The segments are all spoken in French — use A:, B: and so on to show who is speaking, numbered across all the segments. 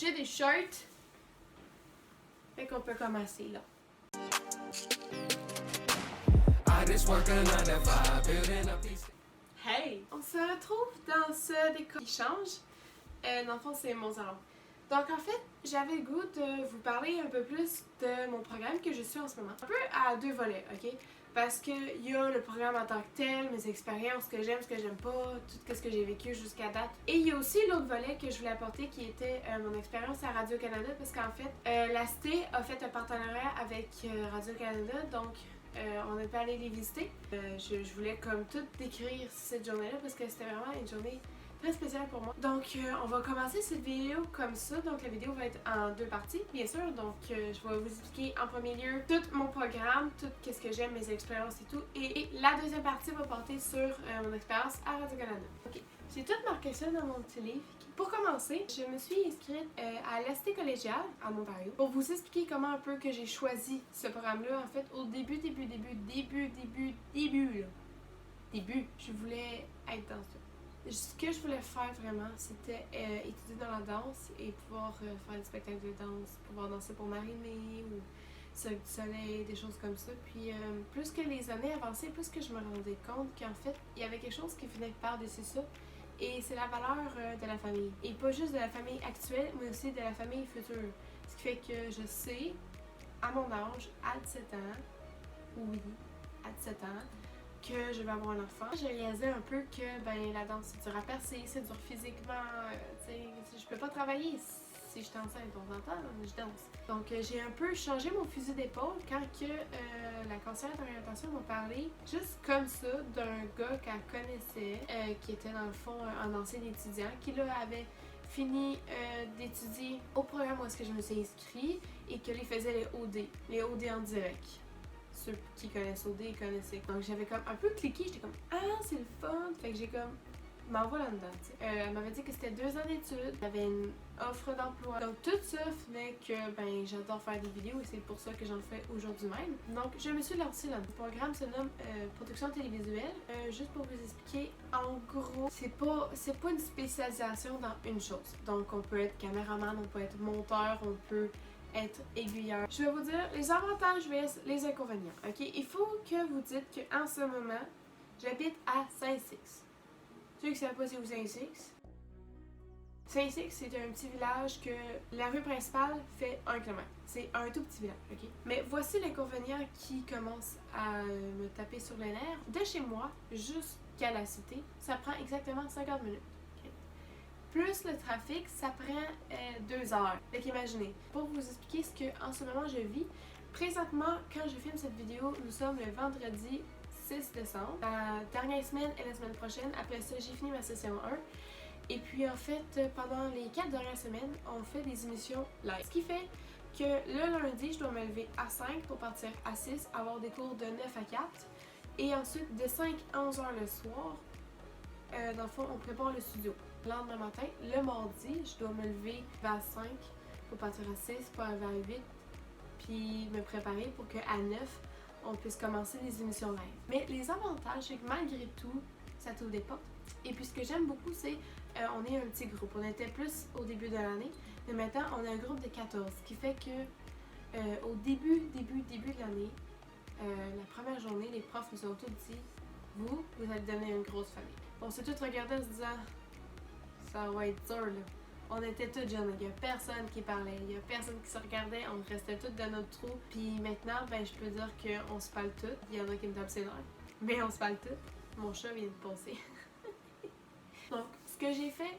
A: J'ai des shirts. Fait qu'on peut commencer là. Hey! On se retrouve dans ce décor qui change. Dans le fond, c'est mon salon. Donc en fait, j'avais le goût de vous parler un peu plus de mon programme que je suis en ce moment. Un peu à deux volets, ok? Parce qu'il y a le programme en tant que tel, mes expériences, ce que j'aime, ce que j'aime pas, tout ce que j'ai vécu jusqu'à date. Et il y a aussi l'autre volet que je voulais apporter qui était mon expérience à Radio-Canada parce qu'en fait, la Cité a fait un partenariat avec Radio-Canada, donc on a pu aller les visiter. Je voulais comme tout décrire cette journée-là parce que c'était vraiment une journée très spécial pour moi. Donc on va commencer cette vidéo comme ça. Donc la vidéo va être en deux parties, bien sûr. Donc je vais vous expliquer en premier lieu tout mon programme, tout ce que j'aime, mes expériences et tout. Et la deuxième partie va porter sur mon expérience à Radio-Canada. Ok, j'ai tout marqué ça dans mon petit livre. Pour commencer, je me suis inscrite à l'Université collégiale à Ontario pour vous expliquer comment un peu que j'ai choisi ce programme-là. En fait, au début, je voulais être dans ça. Ce que je voulais faire vraiment, c'était étudier dans la danse et pouvoir faire des spectacles de danse, pouvoir danser pour Marie-Mé ou Cirque du Soleil, des choses comme ça. Puis plus que les années avançaient, plus que je me rendais compte qu'en fait, il y avait quelque chose qui venait par-dessus ça. Et c'est la valeur de la famille. Et pas juste de la famille actuelle, mais aussi de la famille future. Ce qui fait que je sais, à mon âge, à 17 ans, oui, à 17 ans, que je vais avoir un enfant. J'ai réalisé un peu que la danse c'est dur à percer, c'est dur physiquement, je peux pas travailler si je suis enceinte, on entend, je danse. Donc j'ai un peu changé mon fusil d'épaule quand que la conseillère d'orientation m'a parlé juste comme ça d'un gars qu'elle connaissait, qui était dans le fond un ancien étudiant, qui là avait fini d'étudier au programme où est-ce que je me suis inscrite et que lui faisait les OD en direct. Ceux qui connaissent OD, ils connaissaient. Donc j'avais comme un peu cliqué, j'étais comme ah c'est le fun, fait que j'ai comme m'envoie là-dedans. Elle m'avait dit que c'était 2 ans d'études, il y avait une offre d'emploi. Donc tout ça fait que j'adore faire des vidéos et c'est pour ça que j'en fais aujourd'hui même. Donc je me suis lancée là. Le programme se nomme production télévisuelle. Juste pour vous expliquer, en gros, c'est pas une spécialisation dans une chose. Donc on peut être caméraman, on peut être monteur, on peut être aiguilleur. Je vais vous dire les avantages vs les inconvénients, ok? Il faut que vous dites qu'en ce moment, j'habite à Saint-Six. Ceux qui ne savent pas c'est où Saint-Six? Saint-Six, c'est un petit village que la rue principale fait 1 km. C'est un tout petit village, ok? Mais voici l'inconvénient qui commence à me taper sur les nerfs. De chez moi jusqu'à la cité, ça prend exactement 50 minutes. Plus le trafic, ça prend 2 heures. Fait qu'imaginez, pour vous expliquer ce que en ce moment je vis, présentement, quand je filme cette vidéo, nous sommes le vendredi 6 décembre. La dernière semaine et la semaine prochaine, après ça, j'ai fini ma session 1. Et puis en fait, pendant les 4 dernières semaines, on fait des émissions live. Ce qui fait que le lundi, je dois me lever à 5 pour partir à 6, avoir des cours de 9 à 4. Et ensuite, de 5 à 11 heures le soir, dans le fond, on prépare le studio. Le lendemain matin, le mardi, je dois me lever vers 5 pour partir à 6, pour arriver à 8, puis me préparer pour qu'à 9, on puisse commencer les émissions live. Mais les avantages, c'est que malgré tout, ça t'ouvre des portes. Et puis ce que j'aime beaucoup, c'est on est un petit groupe. On était plus au début de l'année, mais maintenant, on est un groupe de 14, ce qui fait que au début de l'année, la première journée, les profs nous ont tous dit vous allez devenir une grosse famille. On s'est tous regardés en se disant ça va être dur là. On était tous jeunes, il n'y a personne qui parlait, il n'y a personne qui se regardait, on restait tous dans notre trou. Puis maintenant, je peux dire qu'on se parle toutes. Il y en a qui me tapent ses nerfs, mais on se parle toutes. Mon chat vient de passer. Donc, ce que j'ai fait,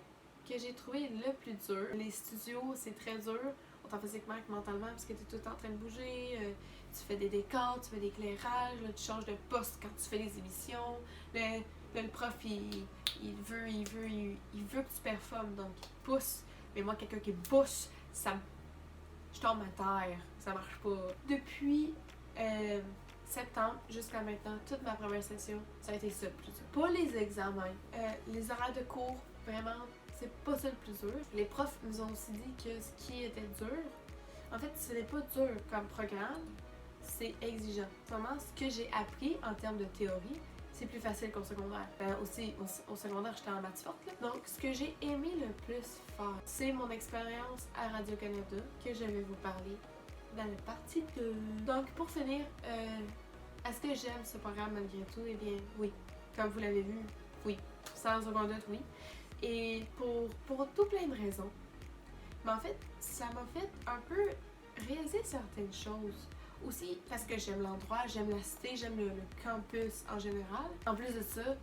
A: que j'ai trouvé le plus dur, les studios, c'est très dur, autant physiquement que mentalement, parce que tu es tout le temps en train de bouger, tu fais des décors, tu fais des éclairages, là, tu changes de poste quand tu fais les émissions, le prof, il veut que tu performes, donc il pousse. Mais moi, quelqu'un qui pousse, je tombe à terre, ça marche pas. Depuis septembre jusqu'à maintenant, toute ma première session, ça a été ça le plus dur. Pas les examens, les horaires de cours, vraiment, c'est pas ça le plus dur. Les profs nous ont aussi dit que ce qui était dur, en fait, ce n'est pas dur comme programme, c'est exigeant. Vraiment, ce que j'ai appris en termes de théorie c'est plus facile qu'au secondaire. Aussi, au secondaire, j'étais en maths forte. Là. Donc, ce que j'ai aimé le plus faire, c'est mon expérience à Radio-Canada que je vais vous parler dans la partie 2. Donc, pour finir, est-ce que j'aime ce programme malgré tout? Eh bien, oui. Comme vous l'avez vu, oui. Sans aucun doute, oui. Et pour tout plein de raisons. Mais en fait, ça m'a fait un peu réaliser certaines choses. Aussi parce que j'aime l'endroit, j'aime la cité, j'aime le campus en général. En plus de ça,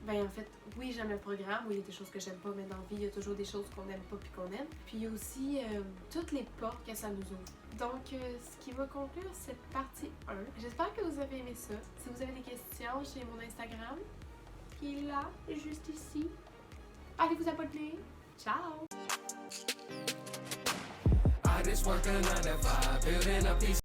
A: ben en fait, oui, j'aime le programme, oui, il y a des choses que j'aime pas, mais dans la vie, il y a toujours des choses qu'on n'aime pas puis qu'on aime. Puis il y a aussi toutes les portes que ça nous ouvre. Donc, ce qui va conclure cette partie 1. J'espère que vous avez aimé ça. Si vous avez des questions, j'ai mon Instagram qui est là, juste ici. Allez vous abonner. Ciao!
B: I just work a 9 to 5, building up these